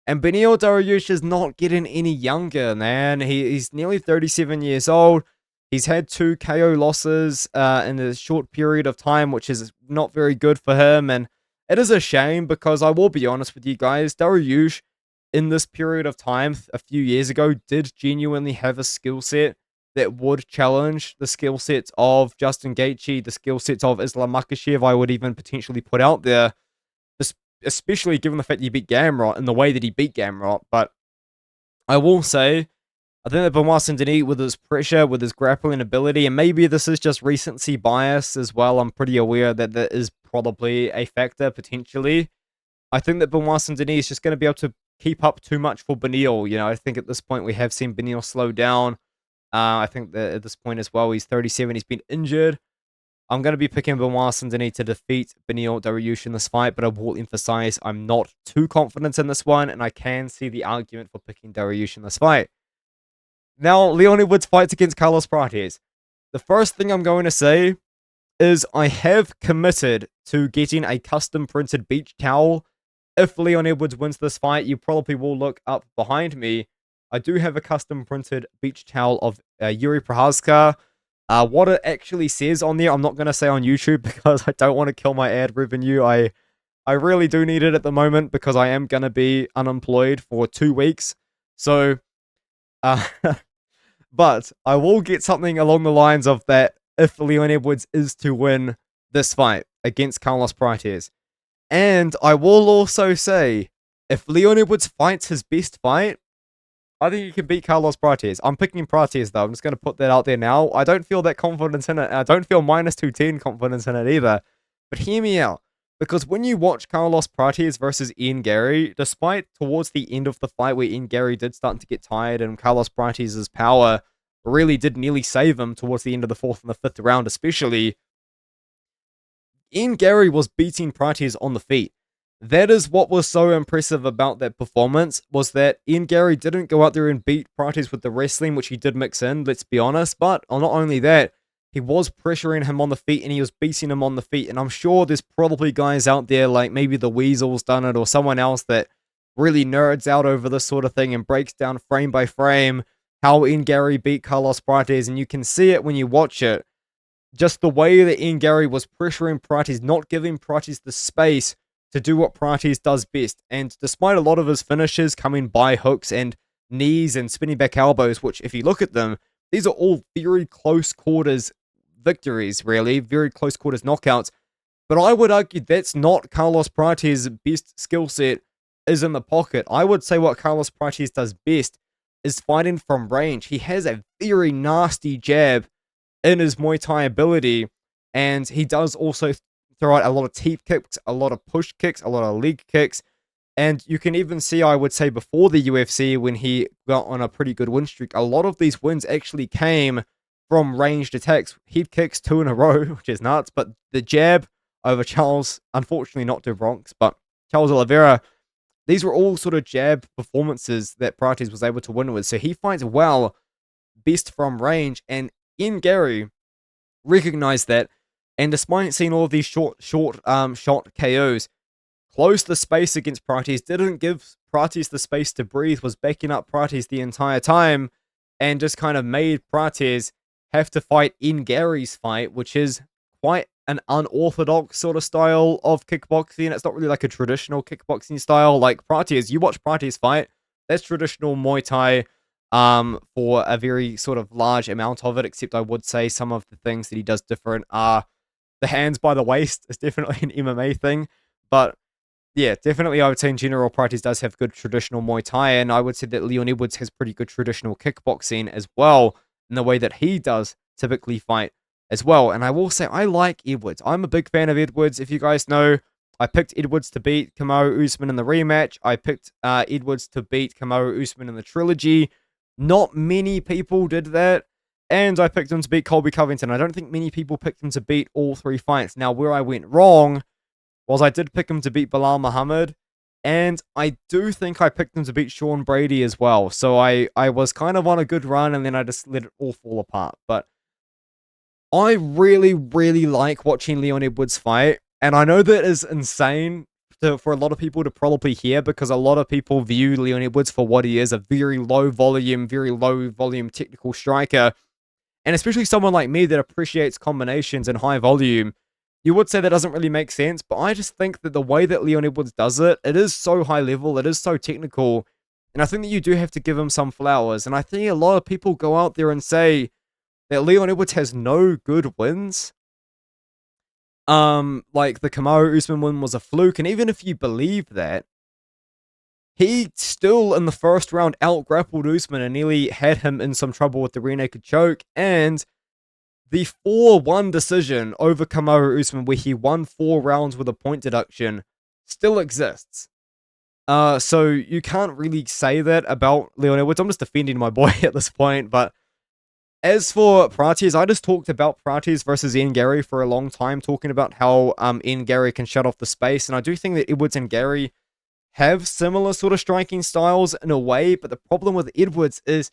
And Beneil Dariush is not getting any younger, man. He's nearly 37 years old. He's had 2 KO losses in a short period of time, which is not very good for him. And it is a shame, because I will be honest with you guys, Dariush, in this period of time, a few years ago, did genuinely have a skill set that would challenge the skill sets of Justin Gaethje, the skill sets of Islam Makhachev, I would even potentially put out there, especially given the fact that he beat Gamrot in the way that he beat Gamrot. But I will say, I think that Benoit Saint-Denis, with his pressure, with his grappling ability, and maybe this is just recency bias as well, I'm pretty aware that that is probably a factor, potentially. I think that Benoit Saint-Denis is just going to be able to keep up too much for Beneil. You know, I think at this point we have seen Beneil slow down. I think that at this point as well, he's 37, he's been injured. I'm going to be picking Benoit Saint-Denis to defeat Beneil Dariush in this fight, but I will emphasize I'm not too confident in this one, and I can see the argument for picking Dariush in this fight. Now, Leon Edwards fights against Carlos Prates. The first thing I'm going to say is I have committed to getting a custom printed beach towel. If Leon Edwards wins this fight, you probably will look up behind me. I do have a custom printed beach towel of Yuri Prochazka. What it actually says on there, I'm not going to say on YouTube, because I don't want to kill my ad revenue. I really do need it at the moment, because I am going to be unemployed for 2 weeks. So, but I will get something along the lines of that if Leon Edwards is to win this fight against Carlos Prates. And I will also say, if Leon Edwards fights his best fight, I think he can beat Carlos Prates. I'm picking Prates, though. I'm just going to put that out there now. I don't feel that confidence in it. I don't feel minus 210 confidence in it either. But hear me out. Because when you watch Carlos Prates versus Ian Gary, despite towards the end of the fight where Ian Gary did start to get tired and Carlos Prates' power really did nearly save him towards the end of the 4th and the 5th round especially, Ian Gary was beating Prates on the feet. That is what was so impressive about that performance, was that Ian Gary didn't go out there and beat Prates with the wrestling, which he did mix in, let's be honest, but not only that, he was pressuring him on the feet and he was beating him on the feet. And I'm sure there's probably guys out there like maybe the Weasel's done it or someone else that really nerds out over this sort of thing and breaks down frame by frame how Ian Gary beat Carlos Prates. And you can see it when you watch it. Just the way that Ian Gary was pressuring Prates, not giving Prates the space to do what Prates does best. And despite a lot of his finishes coming by hooks and knees and spinning back elbows, which if you look at them, these are all very close quarters victories, really. Very close quarters knockouts. But I would argue that's not Carlos Prates' best skill set is in the pocket. I would say what Carlos Prates does best is fighting from range. He has a very nasty jab in his Muay Thai ability, and he does also throw out a lot of teep kicks, a lot of push kicks, a lot of leg kicks. And you can even see, I would say, before the UFC, when he got on a pretty good win streak, a lot of these wins actually came from ranged attacks. Head kicks 2 in a row, which is nuts, but the jab over Charles, unfortunately not to Bronx, but Charles Oliveira, these were all sort of jab performances that Prates was able to win with. So he fights well, best from range, and Gary recognized that. And despite seeing all of these shot KOs, closed the space against Prates, didn't give Prates the space to breathe, was backing up Prates the entire time, and just kind of made Prates have to fight in Gary's fight, which is quite an unorthodox sort of style of kickboxing. It's not really like a traditional kickboxing style. Like Prates, you watch Prates fight, that's traditional Muay Thai for a very sort of large amount of it, except I would say some of the things that he does different are the hands by the waist is definitely an MMA thing, but yeah, definitely I would say in general, Prates does have good traditional Muay Thai, and I would say that Leon Edwards has pretty good traditional kickboxing as well, in the way that he does typically fight as well. And I will say, I like Edwards. I'm a big fan of Edwards. If you guys know, I picked Edwards to beat Kamaru Usman in the rematch. I picked Edwards to beat Kamaru Usman in the trilogy. Not many people did that. And I picked him to beat Colby Covington. I don't think many people picked him to beat all 3 fights. Now, where I went wrong was I did pick him to beat Bilal Muhammad, and I do think I picked him to beat Sean Brady as well. So I was kind of on a good run, and then I just let it all fall apart. But I really, really like watching Leon Edwards fight, and I know that is insane for a lot of people to probably hear, because a lot of people view Leon Edwards for what he is, a very low volume technical striker, and especially someone like me that appreciates combinations and high volume. You would say that doesn't really make sense, but I just think that the way that Leon Edwards does it, it is so high level, it is so technical, and I think that you do have to give him some flowers. And I think a lot of people go out there and say that Leon Edwards has no good wins. Like the Kamaru Usman win was a fluke, and even if you believe that, he still in the first round out-grappled Usman and nearly had him in some trouble with the rear naked choke, and the 4-1 decision over Kamaru Usman, where he won 4 rounds with a point deduction, still exists. So you can't really say that about Leon Edwards. I'm just defending my boy at this point. But as for Prates, I just talked about Prates versus Gary for a long time, talking about how Gary can shut off the space. And I do think that Edwards and Gary have similar sort of striking styles in a way. But the problem with Edwards is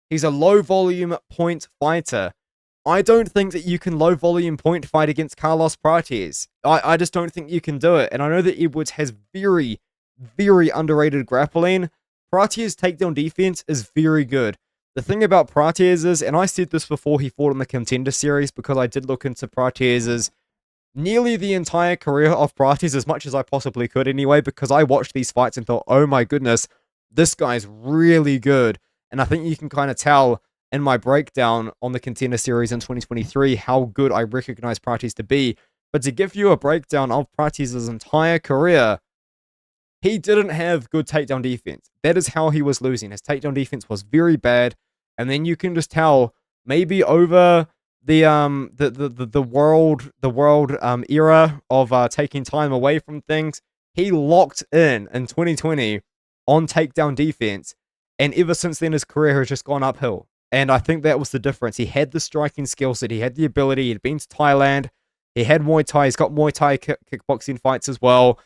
he's a low-volume point fighter. I don't think that you can low-volume point fight against Carlos Prates. I just don't think you can do it. And I know that Edwards has very, very underrated grappling. Prates' takedown defense is very good. The thing about Prates is, and I said this before he fought in the Contender Series, because I did look into Prates' nearly the entire career of Prates as much as I possibly could anyway, because I watched these fights and thought, oh my goodness, this guy's really good. And I think you can kind of tell in my breakdown on the Contender Series in 2023 how good I recognize Prates to be. But to give you a breakdown of Prates' entire career, he didn't have good takedown defense. That is how he was losing. His takedown defense was very bad, and then you can just tell maybe over the world era of taking time away from things, he locked in 2020 on takedown defense, and ever since then his career has just gone uphill. And I think that was the difference. He had the striking skill set. He had the ability. He'd been to Thailand. He had Muay Thai. He's got Muay Thai kickboxing fights as well.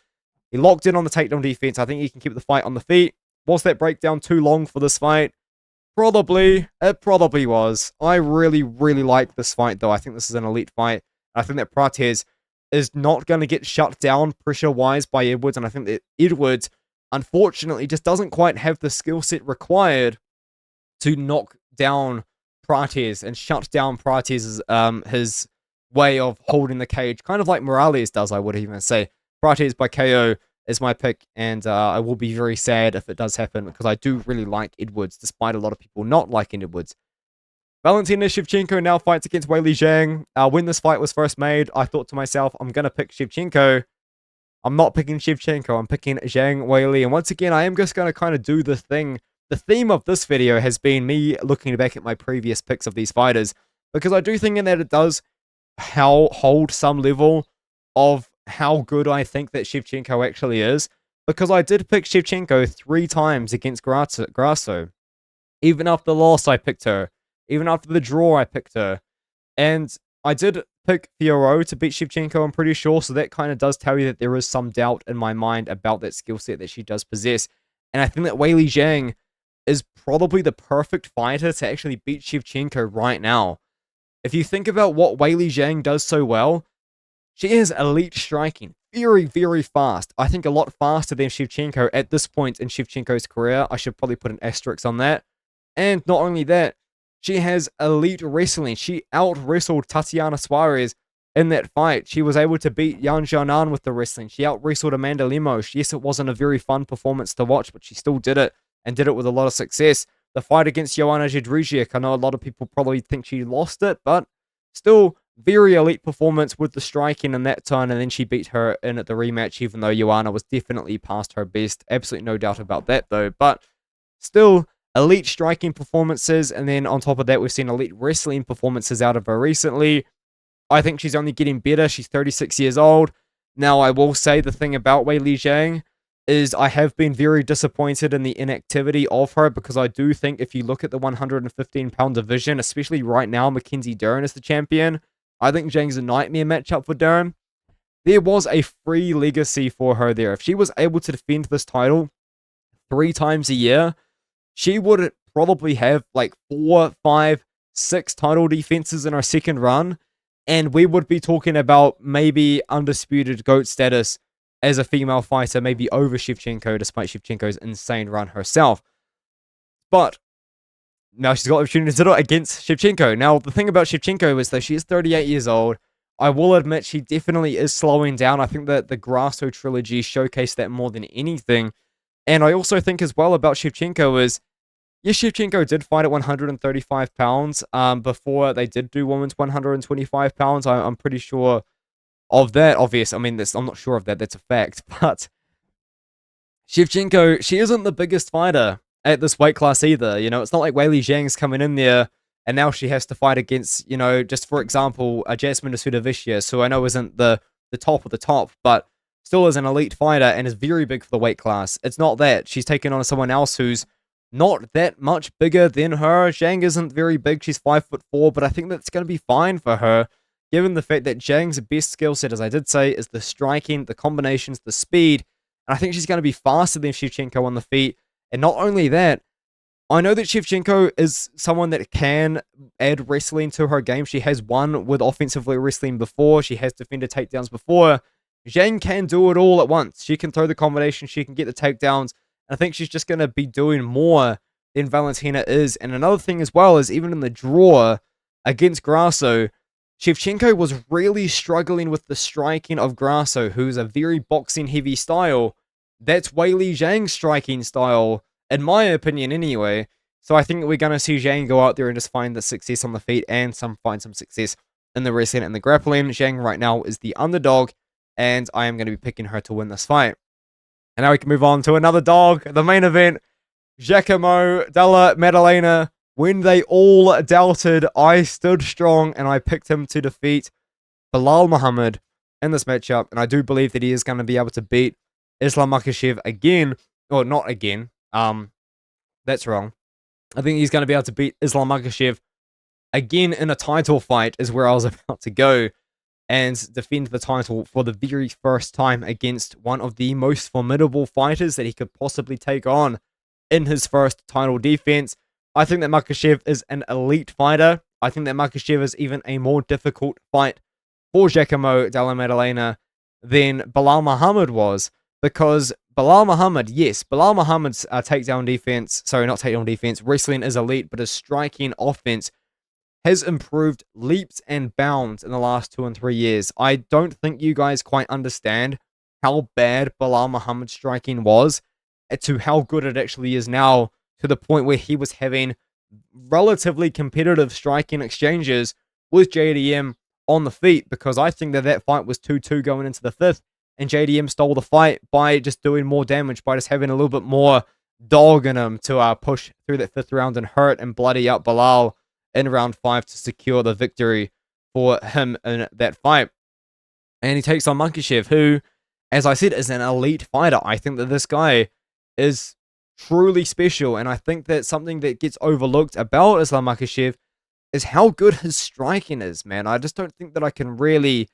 He locked in on the takedown defense. I think he can keep the fight on the feet. Was that breakdown too long for this fight? Probably. It probably was. I really, really like this fight, though. I think this is an elite fight. I think that Prates is not going to get shut down pressure-wise by Edwards. And I think that Edwards, unfortunately, just doesn't quite have the skill set required to knock down Prates and shut down Prates' his way of holding the cage, kind of like Morales does, I would even say. Prates by KO is my pick, and I will be very sad if it does happen, because I do really like Edwards, despite a lot of people not liking Edwards. Valentina Shevchenko now fights against Weili Zhang. When this fight was first made, I thought to myself, I'm going to pick Shevchenko. I'm not picking Shevchenko, I'm picking Zhang Weili, and once again, I am just going to kind of do the thing. The theme of this video has been me looking back at my previous picks of these fighters, because I do think that it does hold some level of how good I think that Shevchenko actually is. because I did pick Shevchenko 3 times against Grasso. Even after the loss, I picked her. Even after the draw, I picked her. And I did pick Fiorot to beat Shevchenko, I'm pretty sure, so that kind of does tell you that there is some doubt in my mind about that skill set that she does possess. And I think that Weili Zhang is probably the perfect fighter to actually beat Shevchenko right now. If you think about what Weili Zhang does so well, she is elite striking. Very, very fast. I think a lot faster than Shevchenko at this point in Shevchenko's career. I should probably put an asterisk on that. And not only that, she has elite wrestling. She out-wrestled Tatiana Suarez in that fight. She was able to beat Yan Xiaonan with the wrestling. She out-wrestled Amanda Lemos. Yes, it wasn't a very fun performance to watch, but she still did it, and did it with a lot of success. The fight against Joanna Jędrzejczyk, I know a lot of people probably think she lost it, but still, very elite performance with the striking in that turn, and then she beat her in at the rematch, even though Joanna was definitely past her best. Absolutely no doubt about that, though. But still, elite striking performances, and then on top of that, we've seen elite wrestling performances out of her recently. I think she's only getting better. She's 36 years old. Now, I will say the thing about Weili Zhang is I have been very disappointed in the inactivity of her, because I do think if you look at the 115-pound division, especially right now, Mackenzie Dern is the champion. I think Zhang's a nightmare matchup for Dern. There was a free legacy for her there. If she was able to defend this title 3 times a year, she would probably have like 4, 5, 6 title defenses in her second run, and we would be talking about maybe undisputed GOAT status as a female fighter, maybe over Shevchenko, despite Shevchenko's insane run herself. But now she's got the opportunity to do it against Shevchenko. Now, the thing about Shevchenko is that she is 38 years old. I will admit she definitely is slowing down. I think that the Grasso trilogy showcased that more than anything. And I also think as well about Shevchenko is, yes, Shevchenko did fight at 135 pounds before they did do women's 125 pounds. I'm pretty sure of that, obvious. I mean, I'm not sure of that. That's a fact. But Shevchenko, she isn't the biggest fighter at this weight class either. You know, it's not like Weili Zhang's coming in there and now she has to fight against, you know, just for example, a Jasmine Asuda-Vicious, who I know isn't the top of the top, but still is an elite fighter and is very big for the weight class. It's not that. She's taking on someone else who's not that much bigger than her. Zhang isn't very big. She's 5'4", but I think that's going to be fine for her, given the fact that Zhang's best skill set, as I did say, is the striking, the combinations, the speed. And I think she's going to be faster than Shevchenko on the feet. And not only that, I know that Shevchenko is someone that can add wrestling to her game. She has won with offensively wrestling before. She has defended takedowns before. Zhang can do it all at once. She can throw the combination. She can get the takedowns. I think she's just going to be doing more than Valentina is. And another thing as well is, even in the draw against Grasso, Shevchenko was really struggling with the striking of Grasso, who's a very boxing-heavy style. That's Weili Zhang's striking style, in my opinion anyway. So I think we're going to see Zhang go out there and just find the success on the feet and find some success in the wrestling and the grappling. Zhang right now is the underdog, and I am going to be picking her to win this fight. And now we can move on to another dog, the main event. Giacomo Della Maddalena. When they all doubted, I stood strong and I picked him to defeat Belal Muhammad in this matchup. And I do believe that he is going to be able to beat Islam Makhachev again. Or not again. That's wrong. I think he's going to be able to beat Islam Makhachev again in a title fight, is where I was about to go, and defend the title for the very first time against one of the most formidable fighters that he could possibly take on in his first title defense. I think that Makhachev is an elite fighter. I think that Makhachev is even a more difficult fight for Giacomo Della Maddalena than Belal Muhammad was, because Belal Muhammad, yes, Belal Muhammad's takedown defense, sorry, not takedown defense, wrestling is elite, but his striking offense has improved leaps and bounds in the last 2 and 3 years. I don't think you guys quite understand how bad Belal Muhammad's striking was to how good it actually is now, to the point where he was having relatively competitive striking exchanges with JDM on the feet, because I think that that fight was 2-2 going into the 5th, and JDM stole the fight by just doing more damage, by just having a little bit more dog in him to push through that 5th round and hurt and bloody up Belal in round 5 to secure the victory for him in that fight. And he takes on Makhachev, who as I said, is an elite fighter. I think that this guy is truly special, and I think that something that gets overlooked about Islam Makhachev is how good his striking is, man. I just don't think that I can really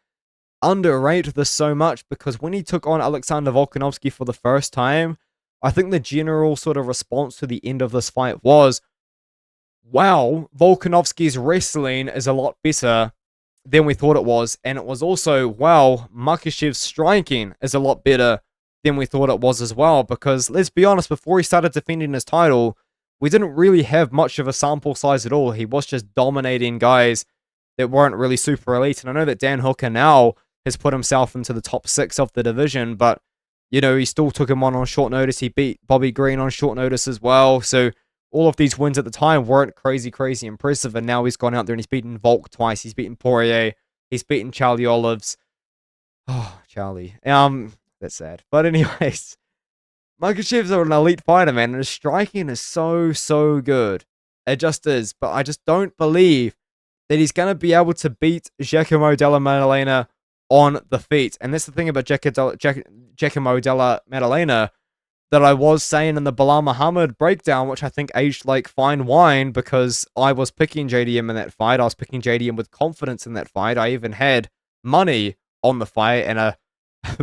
underrate this so much, because when he took on Alexander Volkanovski for the first time, I think the general sort of response to the end of this fight was, wow, Volkanovski's wrestling is a lot better than we thought it was. And it was also, wow, Makhachev's striking is a lot better than we thought it was as well. Because let's be honest, before he started defending his title, we didn't really have much of a sample size at all. He was just dominating guys that weren't really super elite. And I know that Dan Hooker now has put himself into the top 6 of the division, but, you know, he still took him on short notice. He beat Bobby Green on short notice as well. So all of these wins at the time weren't crazy impressive, and now he's gone out there and he's beaten Volk twice. He's beaten Poirier. He's beaten Charlie Olives. Oh, Charlie. That's sad. But anyways, Makhachev's an elite fighter, man, and his striking is so good. It just is. But I just don't believe that he's going to be able to beat Giacomo Della Maddalena on the feet. And that's the thing about Giacomo Della Maddalena that I was saying in the Bilal Muhammad breakdown, which I think aged like fine wine, because I was picking JDM in that fight. I was picking JDM with confidence in that fight. I even had money on the fight, and a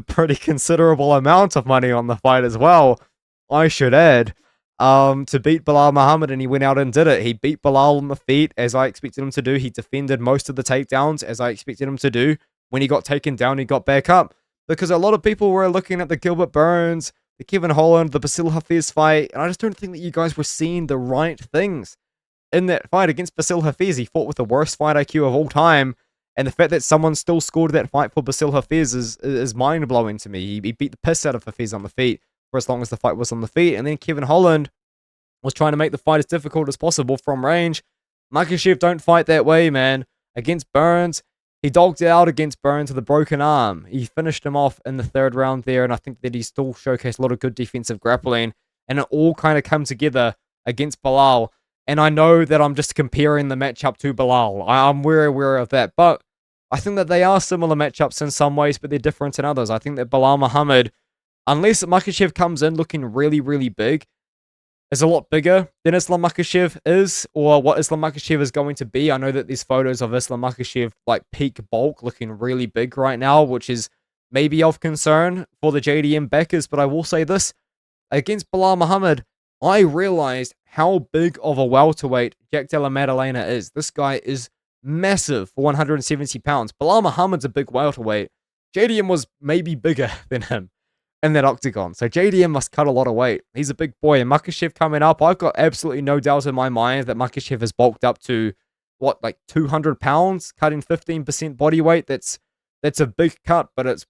pretty considerable amount of money on the fight as well, I should add, to beat Bilal Muhammad, and he went out and did it. He beat Bilal on the feet, as I expected him to do. He defended most of the takedowns, as I expected him to do. When he got taken down, he got back up, because a lot of people were looking at the Gilbert Burns, the Kevin Holland, the Basil Hafez fight, and I just don't think that you guys were seeing the right things in that fight against Basil Hafez. He fought with the worst fight IQ of all time, and the fact that someone still scored that fight for Basil Hafez is mind-blowing to me. He beat the piss out of Hafez on the feet for as long as the fight was on the feet, and then Kevin Holland was trying to make the fight as difficult as possible from range. Makhachev don't fight that way, man. Against Burns, he dogged it out against Burns with a broken arm. He finished him off in the 3rd round there, and I think that he still showcased a lot of good defensive grappling, and it all kind of come together against Bilal. And I know that I'm just comparing the matchup to Bilal. I'm very aware of that, but I think that they are similar matchups in some ways, but they're different in others. I think that Bilal Muhammad, unless Makhachev comes in looking really big, is a lot bigger than Islam Makhachev is, or what Islam Makhachev is going to be. I know that there's photos of Islam Makhachev, like, peak bulk, looking really big right now, which is maybe of concern for the JDM backers, but I will say this. Against Bilal Muhammad, I realized how big of a welterweight Jack Della Maddalena is. This guy is massive for 170 pounds. Bilal Muhammad's a big welterweight. JDM was maybe bigger than him in that octagon. So JDM must cut a lot of weight. He's a big boy. And Makhachev coming up, I've got absolutely no doubt in my mind that Makhachev has bulked up to, what, like 200 pounds, cutting 15% body weight. That's a big cut, but it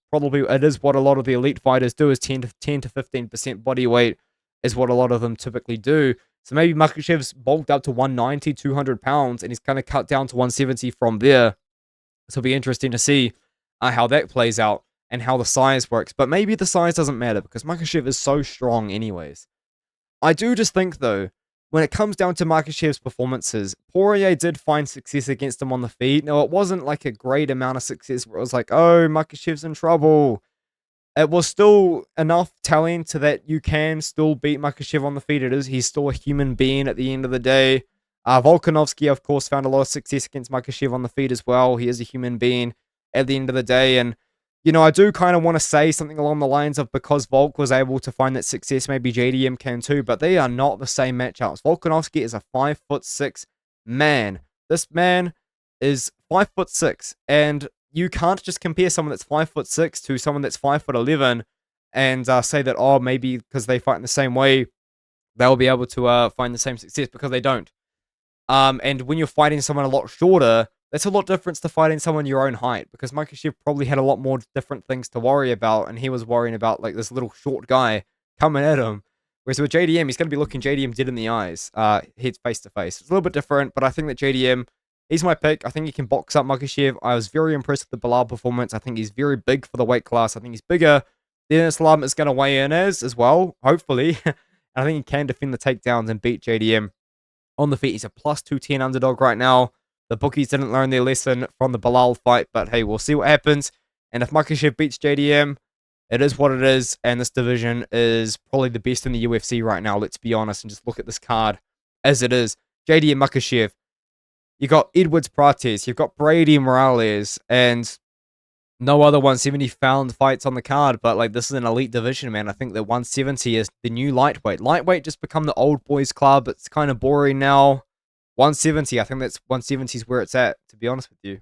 is what a lot of the elite fighters do, is 10 to 15% body weight is what a lot of them typically do. So maybe Makhachev's bulked up to 190, 200 pounds, and he's kind of cut down to 170 from there. So it'll be interesting to see how that plays out and how the size works. But maybe the size doesn't matter, because Makhachev is so strong anyways. I do just think, though, when it comes down to Makhachev's performances, Poirier did find success against him on the feet. Now, it wasn't like a great amount of success where it was like, oh, Makhachev's in trouble. It was still enough telling to that you can still beat Makhachev on the feet. He's still a human being at the end of the day. Volkanovski, of course, found a lot of success against Makhachev on the feet as well. He is a human being at the end of the day. And, you know, I do kind of want to say something along the lines of, because Volk was able to find that success, maybe JDM can too, but they are not the same matchups. Volkanovski is a 5'6" man. This man is 5'6", and you can't just compare someone that's 5'6" to someone that's 5'11" and say that, oh, maybe because they fight in the same way, they'll be able to find the same success, because they don't. And when you're fighting someone a lot shorter, that's a lot different to fighting someone your own height, because Makhachev probably had a lot more different things to worry about, and he was worrying about, like, this little short guy coming at him. Whereas with JDM, he's going to be looking JDM dead in the eyes, head face to face. It's a little bit different, but I think that JDM, he's my pick. I think he can box up Makhachev. I was very impressed with the Bilal performance. I think he's very big for the weight class. I think he's bigger than Islam is going to weigh in as well, hopefully. I think he can defend the takedowns and beat JDM on the feet. He's a plus 210 underdog right now. The bookies didn't learn their lesson from the Bilal fight, but hey, we'll see what happens. And if Makhachev beats JDM, It is what it is, and this division is probably the best in the UFC right now, let's be honest, and just look at this card as it is. JD and Makhachev. You got Edwards Prates, you've got Brady and Morales, and no other 170-pound fights on the card, but like this is an elite division, man. I think that 170 is the new lightweight. Lightweight just become the old boys club. It's kind of boring now. 170, I think that's 170 is where it's at, to be honest with you.